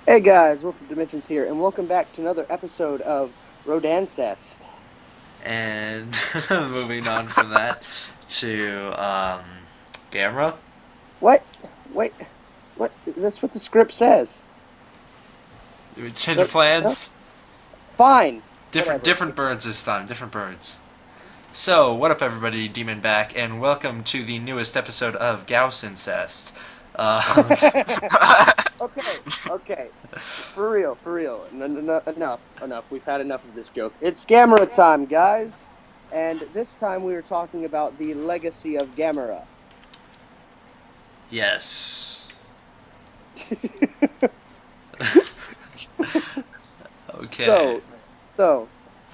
Hey guys, ofDimensions here, and welcome back to another episode of Rodancest. And moving on from that to Gamera. What? Wait, what? That's what the script says. Do we change of No? plans? Fine. Different Whatever. different birds this time. Different birds. So, what up, everybody? Demon back, and welcome to the newest episode of Gauss Incest. Okay. For real. Enough. We've had enough of this joke. It's Gamera time, guys. And this time we are talking about the legacy of Gamera. Yes. Okay. So,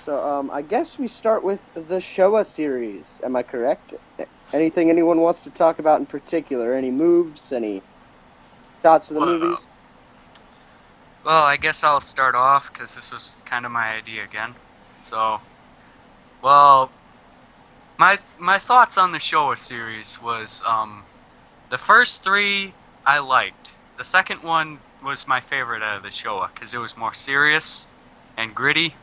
I guess we start with the Showa series. Am I correct? Anything anyone wants to talk about in particular? Any moves? Any shots of the movies? Well, I guess I'll start off because this was kind of my idea again. So, well, my thoughts on the Showa series was the first three I liked. The second one was my favorite out of the Showa because it was more serious and gritty.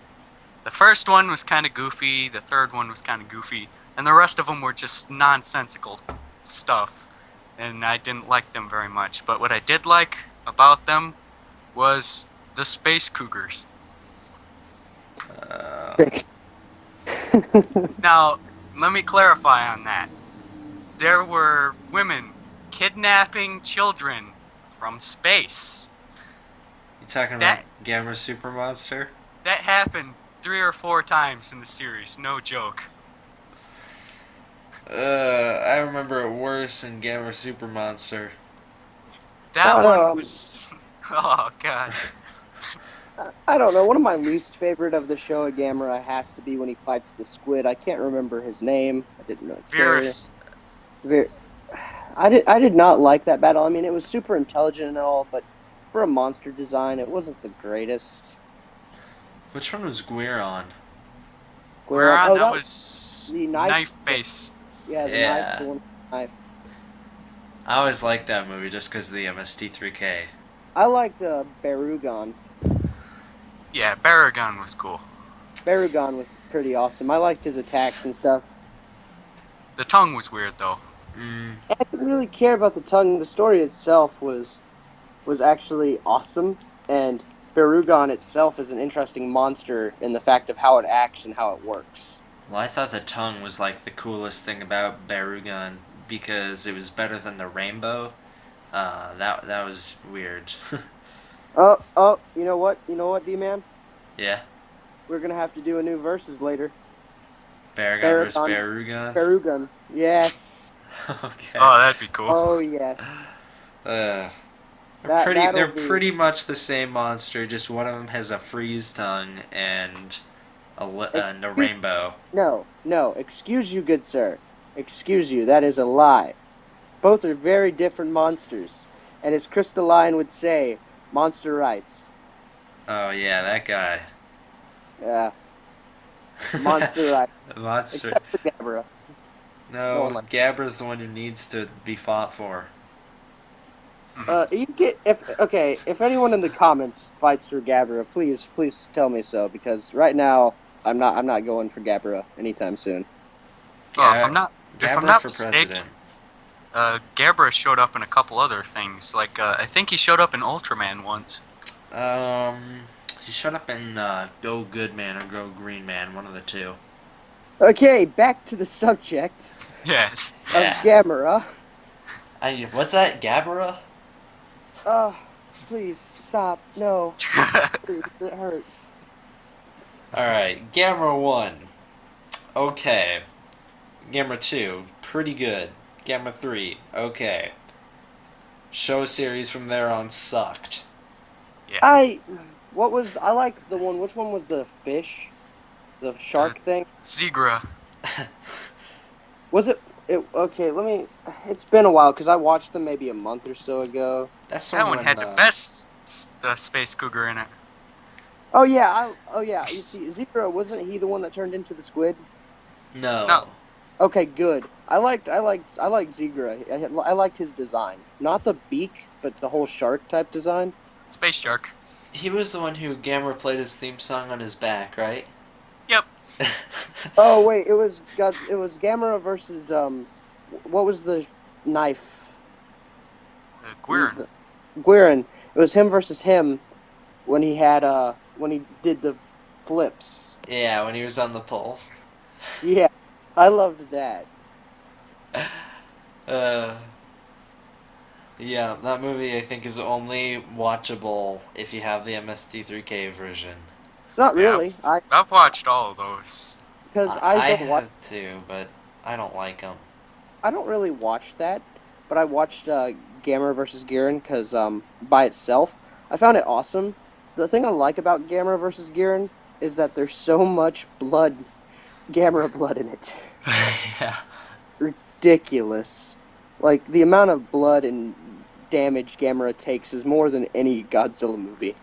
The first one was kind of goofy. The third one was kind of goofy, and the rest of them were just nonsensical stuff, and I didn't like them very much. But what I did like about them was the space cougars. Now, let me clarify on that. There were women kidnapping children from space. You talking about Gamera Super Monster? That happened 3 or 4 times in the series, no joke. I remember it worse than Gamera Super Monster. That one was... Oh, God. I don't know. One of my least favorite of the Showa Gamera has to be when he fights the squid. I can't remember his name. I didn't really care. I did not like that battle. I mean, it was super intelligent and all, but for a monster design, it wasn't the greatest. Which one was Guiron? Guiron, that was the knife face. Yeah, the knife. I always liked that movie just because of the MST3K. I liked Barugan. Yeah, Barugan was cool. Barugan was pretty awesome. I liked his attacks and stuff. The tongue was weird, though. I didn't really care about the tongue. The story itself was actually awesome, and Barugan itself is an interesting monster in the fact of how it acts and how it works. Well, I thought the tongue was like the coolest thing about Barugan because it was better than the rainbow. That was weird. Oh, you know what, D-Man? Yeah? We're gonna have to do a new versus later. Barugan versus Barugan? Barugan, yes. Okay. Oh, that'd be cool. Oh, yes. They're pretty much the same monster, just one of them has a freeze tongue and a rainbow. No, excuse you, good sir. Excuse you, that is a lie. Both are very different monsters. And as Crystalline would say, monster rights. Oh, yeah, that guy. Yeah. Monster rights. Monster. Except for Gabara. No, Gabara's the one who needs to be fought for. If anyone in the comments fights for Gabara, please tell me so, because right now I'm not going for Gabara anytime soon. Well, if I'm not mistaken, Gabara showed up in a couple other things. Like I think he showed up in Ultraman once. He showed up in Go Good Man or Go Green Man, one of the two. Okay, back to the subject. Yes. Of Gamera. What's that, Gabara? Please stop. No. Please, it hurts. Alright, Gamera 1. Okay. Gamera 2, pretty good. Gamera 3, okay. Show series from there on sucked. Yeah. I liked the one. Which one was the fish? The shark thing? Zigra. Was it? Okay, it's been a while because I watched them maybe a month or so ago. That one had the best space cougar in it. Oh yeah. You see, Zigra, wasn't he the one that turned into the squid? No. Okay, good. I liked Zigra. I liked his design. Not the beak, but the whole shark type design. Space Shark. He was the one who Gamera played his theme song on his back, right? Yep. Oh wait, it was Gamera versus what was the knife? Guirin. Guirin. It was him versus him when he had when he did the flips. Yeah, when he was on the pole. Yeah, I loved that. Yeah, that movie I think is only watchable if you have the MST3K version. Not really. I've watched all of those. Because I don't watch. have too, but I don't like them. I don't really watch that, but I watched Gamera versus Guirin because by itself, I found it awesome. The thing I like about Gamera versus Guirin is that there's so much blood, Gamera blood in it. Yeah. Ridiculous. Like, the amount of blood and damage Gamera takes is more than any Godzilla movie.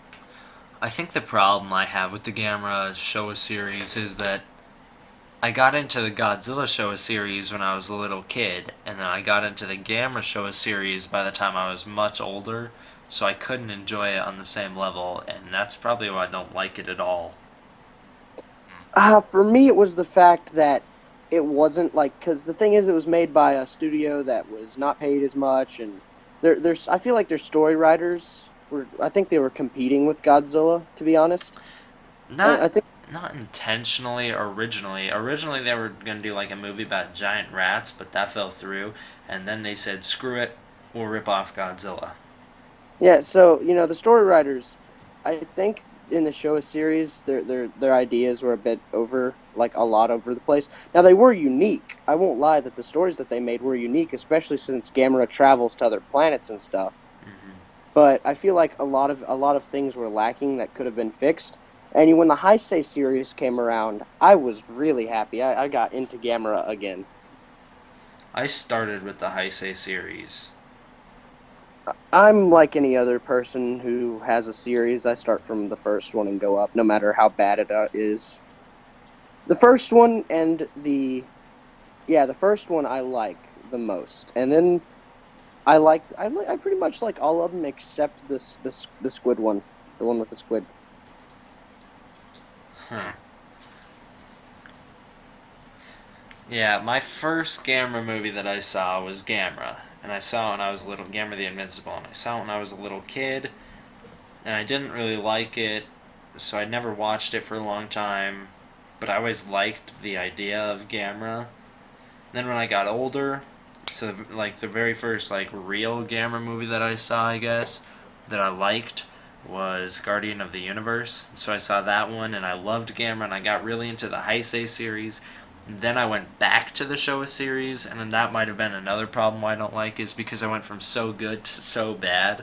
I think the problem I have with the Gamera Showa series is that I got into the Godzilla Showa series when I was a little kid, and then I got into the Gamera Showa series by the time I was much older, so I couldn't enjoy it on the same level, and that's probably why I don't like it at all. For me, it was the fact that it wasn't like, because the thing is, it was made by a studio that was not paid as much, and I feel like their story writers I think they were competing with Godzilla, to be honest. Not intentionally originally. Originally they were going to do like a movie about giant rats, but that fell through, and then they said, screw it, we'll rip off Godzilla. Yeah, so, the story writers, I think in the Showa series, their ideas were a lot over the place. Now, they were unique. I won't lie that the stories that they made were unique, especially since Gamera travels to other planets and stuff. Mm-hmm. But I feel like a lot of things were lacking that could have been fixed. And when the Heisei series came around, I was really happy. I got into Gamera again. I started with the Heisei series. I'm like any other person who has a series. I start from the first one and go up, no matter how bad it is. The first one and the first one I like the most, and then I pretty much like all of them except the squid one, the one with the squid. Huh. Yeah, my first Gamera movie that I saw was Gamera. And I saw it when I was a little... Gamera the Invincible. And I saw it when I was a little kid. And I didn't really like it. So I never watched it for a long time. But I always liked the idea of Gamera. Then when I got older... So, the very first, real Gamera movie that I saw, I guess, that I liked... was Guardian of the Universe. So I saw that one, and I loved Gamera, and I got really into the Heisei series. Then I went back to the Showa series, and then that might have been another problem why I don't like, is because I went from so good to so bad.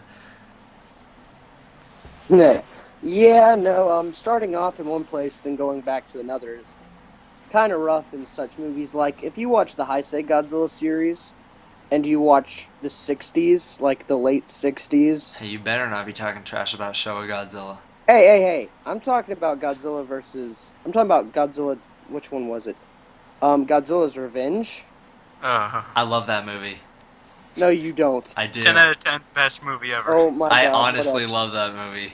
Yeah, no, starting off in one place, then going back to another is kind of rough in such movies. Like, if you watch the Heisei Godzilla series, and you watch the 60s, like the late 60s... Hey, you better not be talking trash about Showa Godzilla. Hey, I'm talking about Godzilla versus... I'm talking about Godzilla... Which one was it? Godzilla's Revenge? I love that movie. No, you don't. I do. 10 out of 10, best movie ever. Oh my god. I honestly love that movie.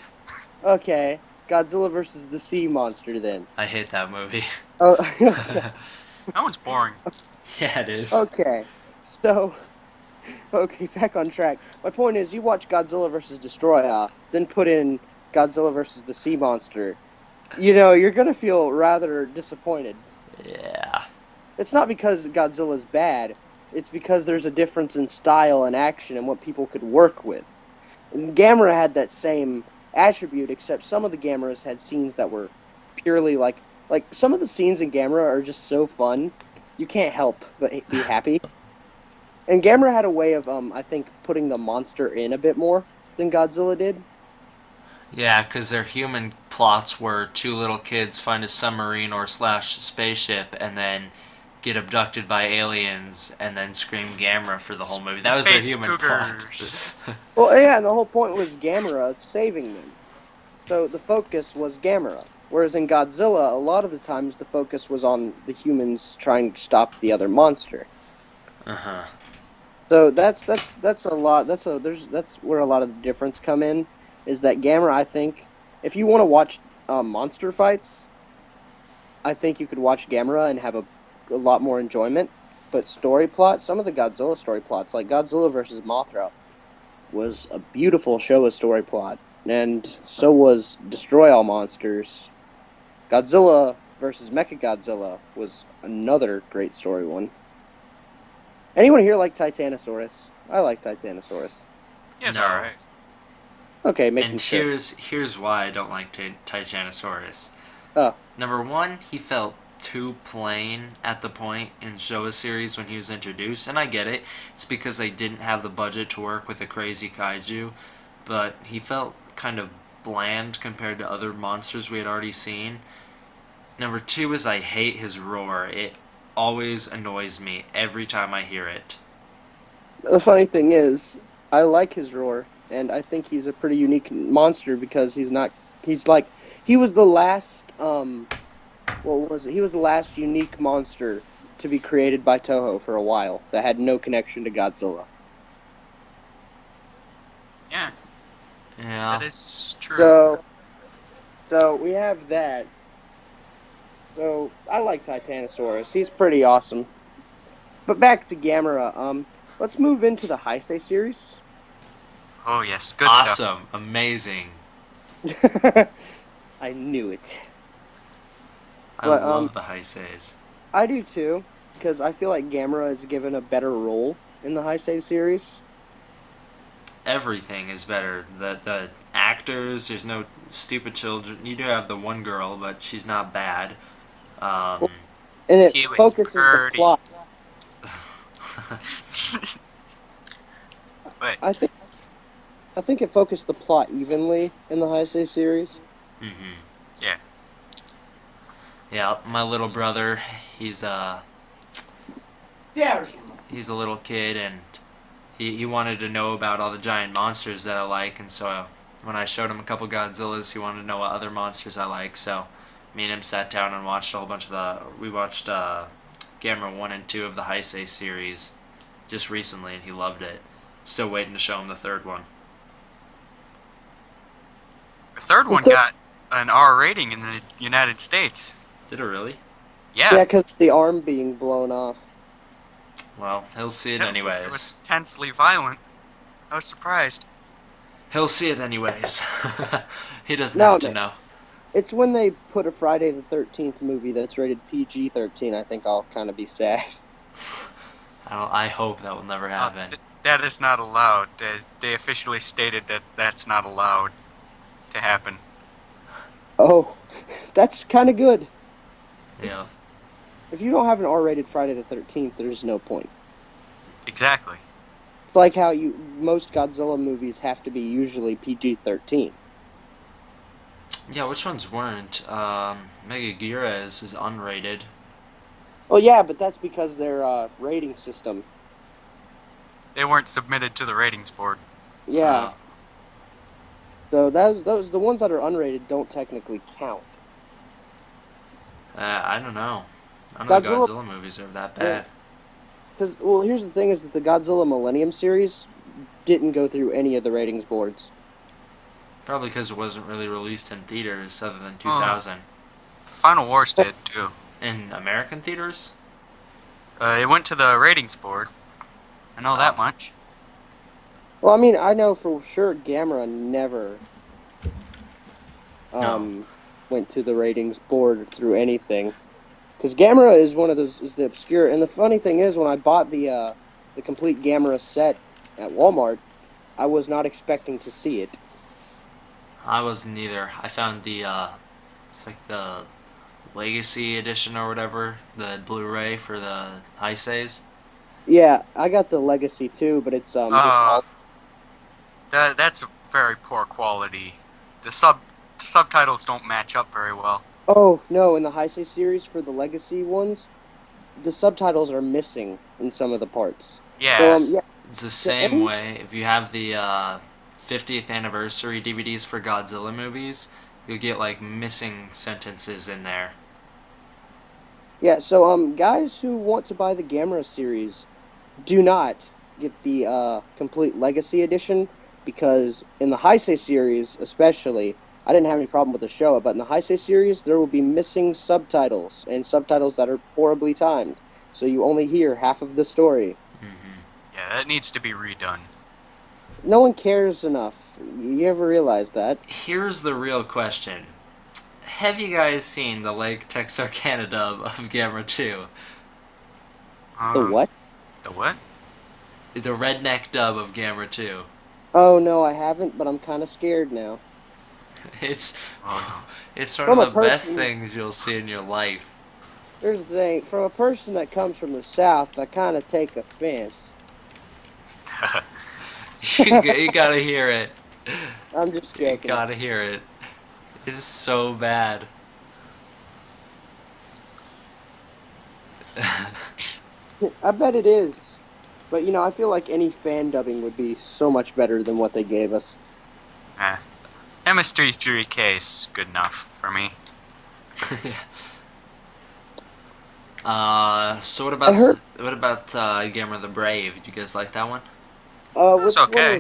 Okay, Godzilla versus the Sea Monster then. I hate that movie. Oh, okay. That one's boring. Yeah, it is. Okay, so... Okay, back on track. My point is, you watch Godzilla vs. Destroyer, then put in Godzilla vs. the Sea Monster. You're gonna feel rather disappointed. Yeah. It's not because Godzilla's bad. It's because there's a difference in style and action and what people could work with. And Gamera had that same attribute, except some of the Gameras had scenes that were purely like some of the scenes in Gamera are just so fun, you can't help but be happy. And Gamera had a way of, I think, putting the monster in a bit more than Godzilla did. Yeah, because their human plots were two little kids find a submarine or / spaceship and then get abducted by aliens and then scream Gamera for the whole movie. That was their human plot. Well, yeah, and the whole point was Gamera saving them. So the focus was Gamera. Whereas in Godzilla, a lot of the times the focus was on the humans trying to stop the other monster. Uh-huh. So that's a lot. That's where a lot of the difference come in. is that Gamera, I think, if you want to watch monster fights, I think you could watch Gamera and have a lot more enjoyment. But story plot, some of the Godzilla story plots, like Godzilla versus Mothra, was a beautiful Showa story plot. And so was Destroy All Monsters. Godzilla versus Mechagodzilla was another great story one. Anyone here like Titanosaurus? I like Titanosaurus. Yes, No. alright. Okay, making And sure. here's why I don't like Titanosaurus. Oh. Number one, he felt too plain at the point in Showa series when he was introduced, and I get it. It's because they didn't have the budget to work with a crazy kaiju, but he felt kind of bland compared to other monsters we had already seen. Number two is I hate his roar. It always annoys me every time I hear it. The funny thing is, I like his roar, and I think he's a pretty unique monster because he was the last, what was it? He was the last unique monster to be created by Toho for a while that had no connection to Godzilla. Yeah, Yeah. that is true. So we have that. So I like Titanosaurus. He's pretty awesome. But back to Gamera. Let's move into the Heisei series. Oh, yes, good stuff. Awesome. Amazing. I knew it. I But, love the Heiseis. I do too, because I feel like Gamera is given a better role in the Heisei series. Everything is better. The actors, there's no stupid children. You do have the one girl, but she's not bad. And it He was focuses the dirty. plot. Wait, I think it focused the plot evenly in the Heisei series. Mm-hmm. yeah. Yeah, my little brother, he's a little kid, and he wanted to know about all the giant monsters that I like, and so when I showed him a couple Godzillas, he wanted to know what other monsters I like, so me and him sat down and watched a whole bunch of we watched Gamera 1 and 2 of the Heisei series just recently, and he loved it. Still waiting to show him the third one. The third one got an R rating in the United States. Did it really? Yeah. Yeah, because the arm being blown off. Well, he'll see it It anyways. was intensely violent. I was surprised. He'll see it anyways. He doesn't No, have to no. know. It's when they put a Friday the 13th movie that's rated PG-13, I think I'll kind of be sad. I hope that will never happen. That is not allowed. They officially stated that that's not allowed to happen. Oh, that's kind of good. Yeah. If you don't have an R-rated Friday the 13th, there's no point. Exactly. It's like how most Godzilla movies have to be usually PG-13. Yeah, which ones weren't? Megagira is unrated. Well, yeah, but that's because their rating system. They weren't submitted to the ratings board. Yeah. So those the ones that are unrated don't technically count. I don't know. I don't know Godzilla- Godzilla movies are that bad. Because, well, here's the thing is that the Godzilla Millennium series didn't go through any of the ratings boards. Probably because it wasn't really released in theaters other than 2000. Final Wars did, too. In American theaters? It went to the ratings board. I know that much. Well, I mean, I know for sure Gamera never No. went to the ratings board through anything. Because Gamera is one of those, is the obscure, and the funny thing is, when I bought the complete Gamera set at Walmart, I was not expecting to see it. I wasn't either. I found it's like the Legacy edition or whatever, the Blu-ray for the Heiseis. Yeah, I got the Legacy too, but it's just all... That's a very poor quality. The subtitles don't match up very well. Oh, no, in the Heisei series for the Legacy ones, the subtitles are missing in some of the parts. Yeah. So, yeah. It's the same way. If you have the 50th anniversary DVDs for Godzilla movies, you'll get like missing sentences in there. Yeah, so guys who want to buy the Gamera series, do not get the complete Legacy edition. Because Gamera is one of those, is the obscure, and the funny thing is, when I bought the complete Gamera set at Walmart, I was not expecting to see it. Oh, no, in the Heisei series for the Legacy ones, the subtitles are missing in some of the parts. Yeah, so because in the Heisei series, especially, I didn't have any problem with the show, but in the Heisei series, there will be missing subtitles and subtitles that are horribly timed, so you only hear half of the story. Yeah, that needs to be redone. No one cares enough. You ever realize that? Here's the real question. Have you guys seen the Lake Texarkana dub of Gamera 2? The what? The what? The redneck dub of Gamera 2. Oh no, I haven't, but I'm kind of scared now. It's Oh, it's one From a of the best person- things you'll see in your life. Here's the thing: from a person that comes from the South, I kind of take offense. You gotta hear it. I'm just You joking. gotta hear it. It's so bad. I bet it is. But, I feel like any fan dubbing would be so much better than what they gave us. MS3 is good enough for me. So what I about Gamera the Brave? Did you guys like that one? Which okay.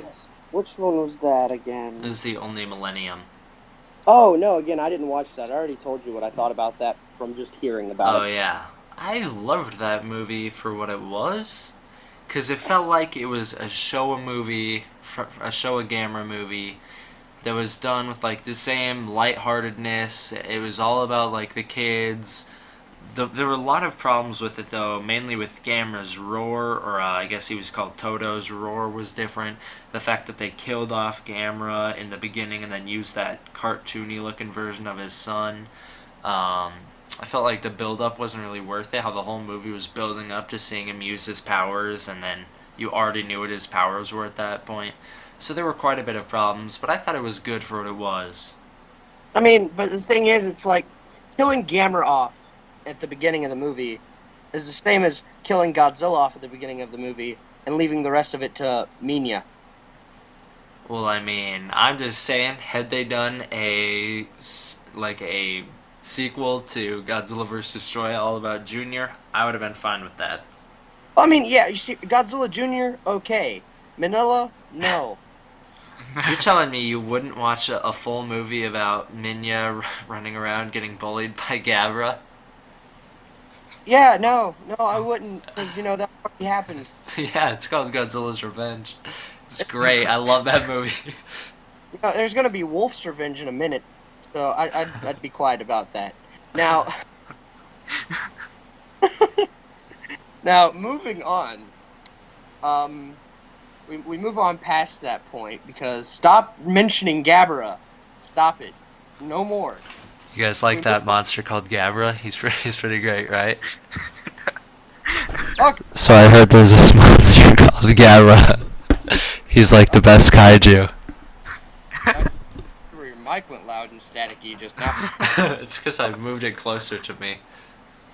which one was that again? It was the only Millennium. Oh, no, again, I didn't watch that. I already told you what I thought about that from just hearing about Oh it. yeah, I loved that movie for what it was, because it felt like it was a Showa movie, a Showa Gamera movie, that was done with like the same lightheartedness. It was all about like the kids. There were a lot of problems with it though, mainly with Gamera's roar, or I guess he was called Toto's roar, was different. The fact that they killed off Gamera in the beginning and then used that cartoony looking version of his son. I felt like the build-up wasn't really worth it, how the whole movie was building up to seeing him use his powers, and then you already knew what his powers were at that point. So there were quite a bit of problems, but I thought it was good for what it was. I mean, but the thing is, it's like killing Gamera off at the beginning of the movie is the same as killing Godzilla off at the beginning of the movie and leaving the rest of it to Minya. Well, I mean, I'm just saying, had they done a sequel to Godzilla vs. Destroy all about Junior, I would have been fine with that. I mean, yeah, you see, Godzilla Jr., okay. Manila, no. You're telling me you wouldn't watch a full movie about Minya running around getting bullied by Gabara? Yeah, no, I wouldn't, because, that already happened. Yeah, it's called Godzilla's Revenge. It's great. I love that movie. There's going to be Wolf's Revenge in a minute, so I'd be quiet about that. Now, moving on, we move on past that point, because stop mentioning Gabara. Stop it. No more. You guys like that monster called Gabara? He's pretty great, right? Okay. So I heard there's this monster called Gabara. He's like the best kaiju. Your mic went loud and staticky just now. It's because I moved it closer to me.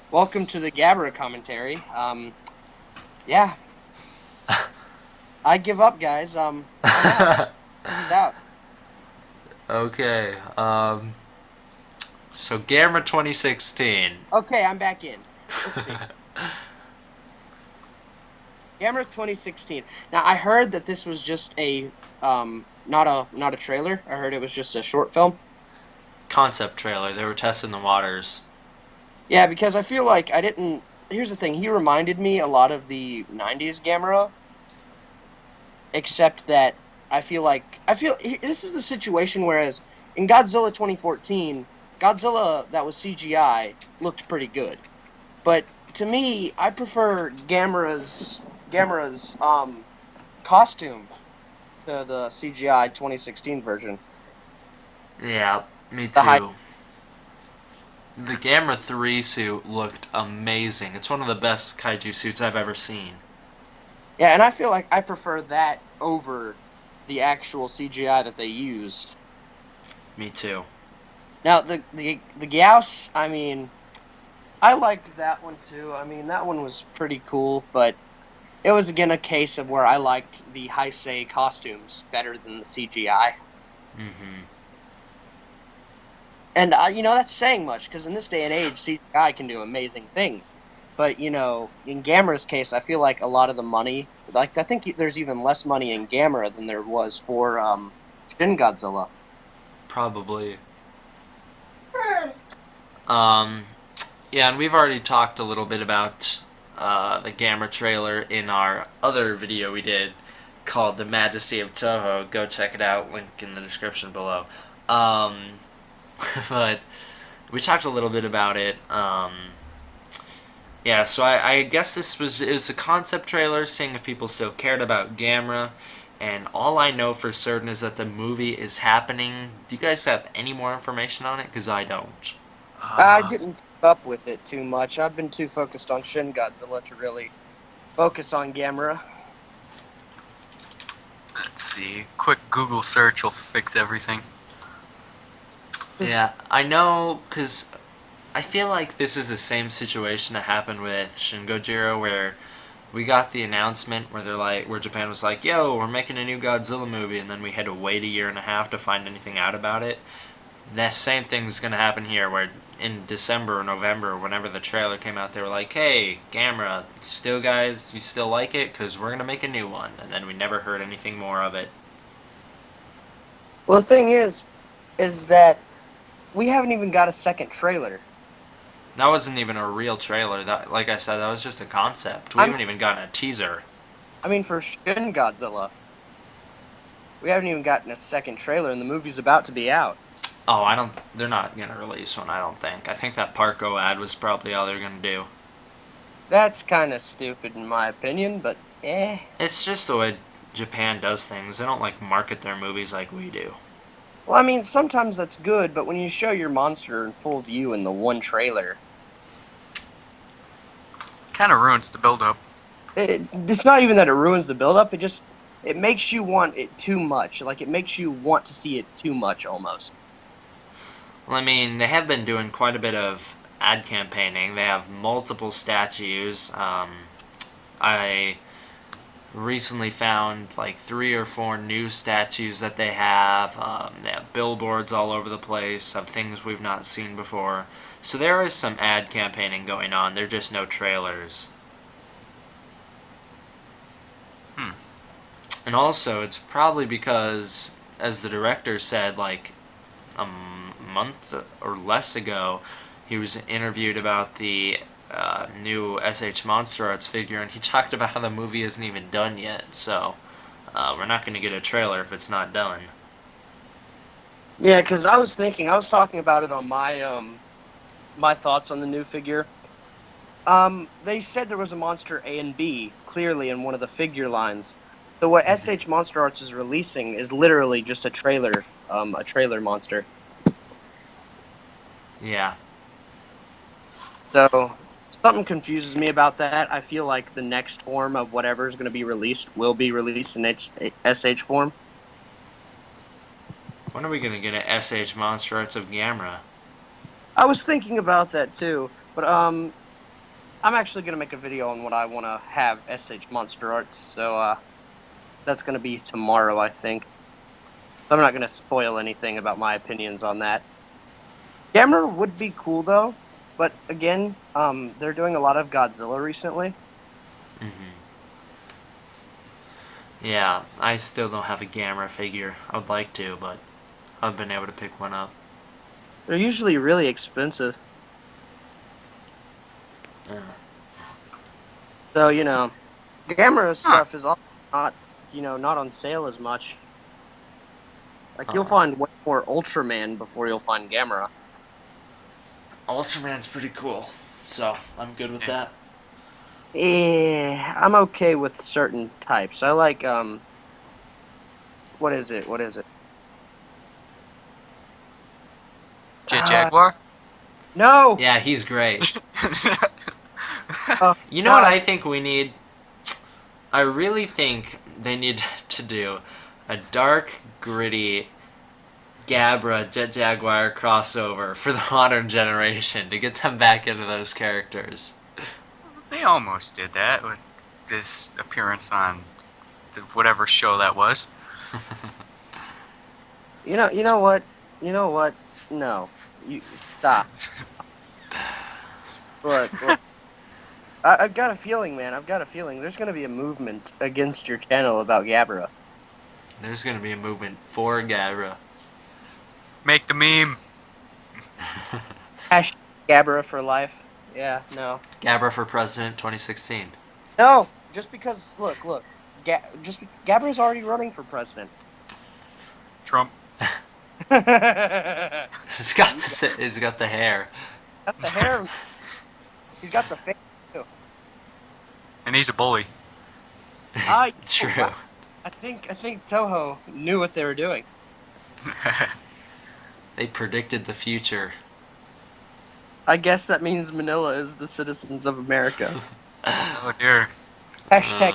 Welcome to the Gabara commentary. Yeah. I give up, guys. I'm out. Okay. So Gamera 2016. Okay, I'm back in. Let's see. Gamera 2016. Now, I heard that this was just a not a trailer. I heard it was just a short film. Concept trailer. They were testing the waters. Yeah, because I feel like I didn't. Here's the thing. He reminded me a lot of the '90s Gamera, except that I feel this is the situation. Whereas in Godzilla 2014, Godzilla that was CGI looked pretty good, but to me, I prefer Gamera's costume to the CGI 2016 version. Yeah, me The high- too. The Gamera 3 suit looked amazing. It's one of the best kaiju suits I've ever seen. Yeah, and I feel like I prefer that over the actual CGI that they used. Me too. Now, the Gyaos, I mean, I liked that one too. I mean, that one was pretty cool, but it was again a case of where I liked the Heisei costumes better than the CGI. Mm-hmm. And, that's saying much, because in this day and age, CGI can do amazing things. But in Gamera's case, I feel like a lot of the money, like I think there's even less money in Gamera than there was for Shin Godzilla. Probably. Um, yeah, and we've already talked a little bit about the Gamera trailer in our other video we did called The Majesty of Toho. Go check it out, link in the description below. Um, but we talked a little bit about it. Yeah, so I guess it was a concept trailer, seeing if people still cared about Gamera, and all I know for certain is that the movie is happening. Do you guys have any more information on it? Because I don't. I didn't keep up with it too much. I've been too focused on Shin Godzilla to really focus on Gamera. Let's see. Quick Google search will fix everything. Yeah, I know, because I feel like this is the same situation that happened with Shin Gojira, where we got the announcement where Japan was like, yo, we're making a new Godzilla movie, and then we had to wait a year and a half to find anything out about it. That same thing's going to happen here, where in December or November, whenever the trailer came out, they were like, hey, Gamera, you still like it? Because we're going to make a new one. And then we never heard anything more of it. Well, the thing is that we haven't even got a second trailer. That wasn't even a real trailer. That, like I said, that was just a concept. We haven't even gotten a teaser. I mean, for Shin Godzilla, we haven't even gotten a second trailer, and the movie's about to be out. Oh, they're not going to release one, I don't think. I think that Parko ad was probably all they're going to do. That's kind of stupid in my opinion, but eh. It's just the way Japan does things. They don't, market their movies like we do. Well, I mean, sometimes that's good, but when you show your monster in full view in the one trailer, Kind of ruins the build-up. it's not even that it ruins the build-up, it makes you want it too much. Like, it makes you want to see it too much, almost. Well, I mean, they have been doing quite a bit of ad campaigning. They have multiple statues. I recently found 3 or 4 new statues that they have. They have billboards all over the place of things we've not seen before. So there is some ad campaigning going on. They're just no trailers. And also, it's probably because, as the director said, a month or less ago, he was interviewed about the new SH Monster Arts figure, and he talked about how the movie isn't even done yet. So we're not going to get a trailer if it's not done. Yeah, because I was talking about it on my my thoughts on the new figure. They said there was a monster A and B clearly in one of the figure lines. So what SH Monster Arts is releasing is literally just a trailer monster. Yeah. So something confuses me about that. I feel like the next form of whatever is going to be released will be released in SH form. When are we going to get an SH Monster Arts of Gamera? I was thinking about that too, but I'm actually going to make a video on what I want to have SH Monster Arts, so that's going to be tomorrow, I think. I'm not going to spoil anything about my opinions on that. Gamera would be cool, though, but again, they're doing a lot of Godzilla recently. Yeah, I still don't have a Gamera figure. I would like to, but I haven't been able to pick one up. They're usually really expensive. Yeah. So, Gamera stuff is also not, not on sale as much. You'll find way more Ultraman before you'll find Gamera. Ultraman's pretty cool, so I'm good with that. Yeah, I'm okay with certain types. I like, what is it? Jet Jaguar? No! Yeah, he's great. You know God. what I think we need? I really think they need to do a dark, gritty Gabara Jet Jaguar crossover for the modern generation to get them back into those characters. They almost did that with this appearance on whatever show that was. You know what? No. You stop. Look. I've got a feeling, man. I've got a feeling there's going to be a movement against your channel about Gabara. There's gonna be a movement for Gabara. Make the meme. Hashtag Gabara for life. Yeah, no. Gabara for president 2016. No, just because, look. Gabara's already running for president. Trump. Got He's got the hair. the hair. He's got the face, too. And he's a bully. True. I think Toho knew what they were doing. They predicted the future. I guess that means Manila is the citizens of America. Oh dear. Hashtag.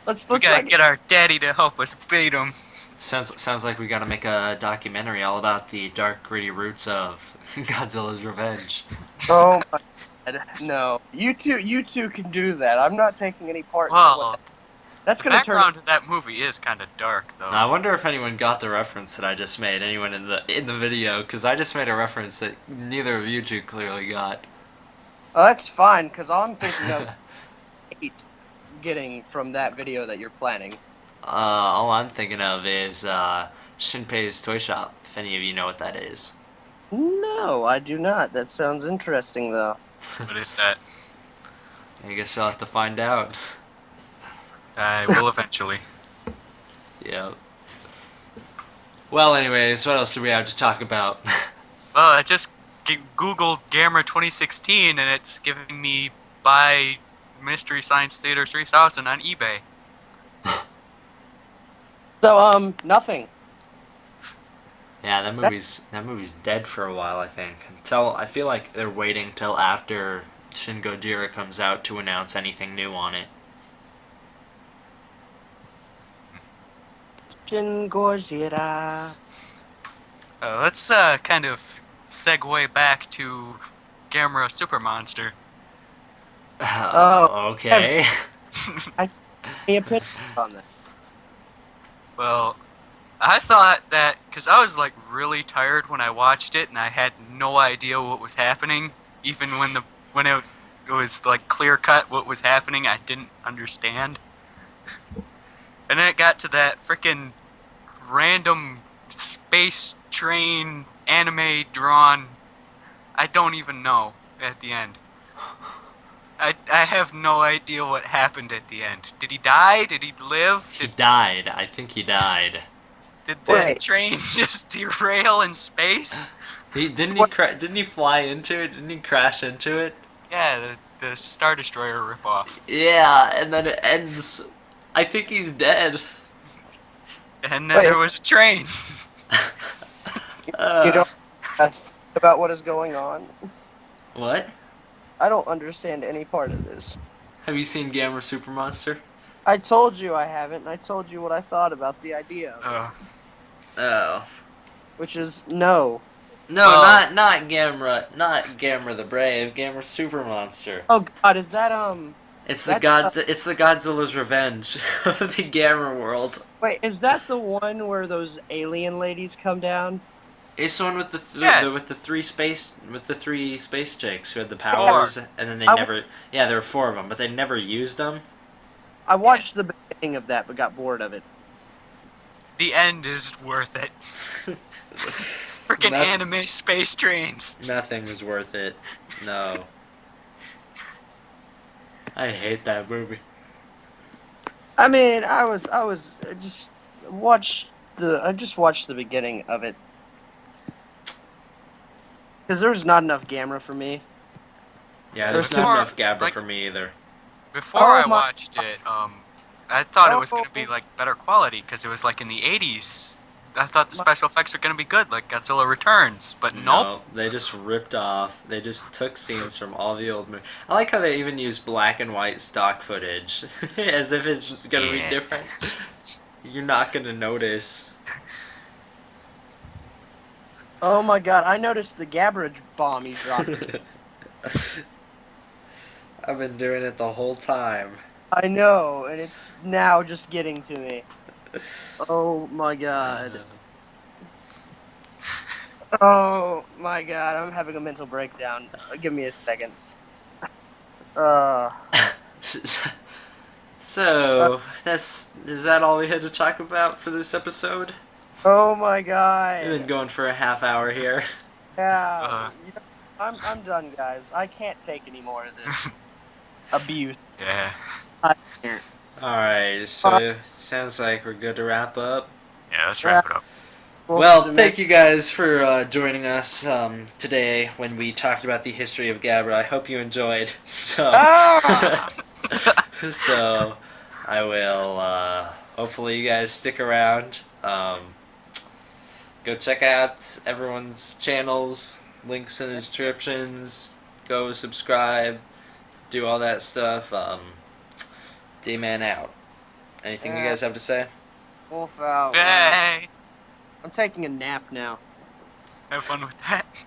Let's We gotta get our daddy to help us beat him. Sounds like we gotta make a documentary all about the dark, gritty roots of Godzilla's revenge. Oh my God. No. You two can do that. I'm not taking any part in Well, that. That's the gonna turn. background to that movie is kind of dark, though. Now, I wonder if anyone got the reference that I just made. Anyone in the video, because I just made a reference that neither of you two clearly got. Oh, that's fine, because I'm thinking of hate getting from that video that you're planning. All I'm thinking of is Shinpei's Toy Shop. If any of you know what that is. No, I do not. That sounds interesting, though. What is that? I guess you'll have to find out. I will eventually. Yeah. Well, anyways, what else do we have to talk about? Well, I just Googled Gamera 2016, and it's giving me buy Mystery Science Theater 3000 on eBay. So, nothing. Yeah, that movie's dead for a while. I think I feel like they're waiting till after Shin Gojira comes out to announce anything new on it. Shin Gojira. Let's kind of segue back to Gamera Super Monster. Oh, Okay. Any opinion on that? Well, I thought that because I was like really tired when I watched it, and I had no idea what was happening. Even when it was like clear cut what was happening, I didn't understand. And then it got to that frickin' random space train anime drawn. I don't even know at the end. I have no idea what happened at the end. Did he die? Did he live? He died. I think he died. Did the Wait. train just derail in space? Didn't he fly into it? Didn't he crash into it? Yeah, the Star Destroyer ripoff. Yeah, and then it ends. I think he's dead. And then Wait. there was a train. You don't about what is going on? What? I don't understand any part of this. Have you seen Gamera Super Monster? I told you I haven't, and I told you what I thought about the idea of it, Oh. which is no. No, Well- not Gamera, not Gamera the Brave. Gamera Super Monster. Oh God, is that It's the Godzilla's revenge of the Gamera world. Wait, is that the one where those alien ladies come down? It's the one with Yeah. with the three space chicks who had the powers, and then there were four of them, but they never used them. I watched the beginning of that, but got bored of it. The end is worth it. Freaking Nothing- anime space trains. Nothing was worth it. No. I hate that movie. I mean, I just watched the beginning of it because there was not enough Gamera for me. Yeah, there's Before- not enough Gabra like- for me either. Before Oh I my- watched it, I thought it was gonna be like better quality because it was like in the 80s. I thought the special effects were gonna be good, like Godzilla Returns, but nope. No, they just ripped off. They just took scenes from all the old movies. I like how they even use black and white stock footage, as if it's gonna be Yeah. different. You're not gonna notice. Oh my God, I noticed the Gabara bomb he dropped. I've been doing it the whole time. I know, and it's now just getting to me. Oh my God. Oh my God, I'm having a mental breakdown. Give me a second. Uh, So is that all we had to talk about for this episode? oh my We've been god. going for a half hour here. Yeah. I'm done, guys. I can't take any more of this abuse. Yeah. I can't. Alright, so it sounds like we're good to wrap up. Yeah, let's wrap it up. Well, thank you guys for joining us today when we talked about the history of Gabara. I hope you enjoyed. So, Ah! so I will. Hopefully, you guys stick around. Go check out everyone's channels. Links in the descriptions. Go subscribe. Do all that stuff. D-Man out. Anything you guys have to say? Wolf out. Hey! I'm taking a nap now. Have fun with that.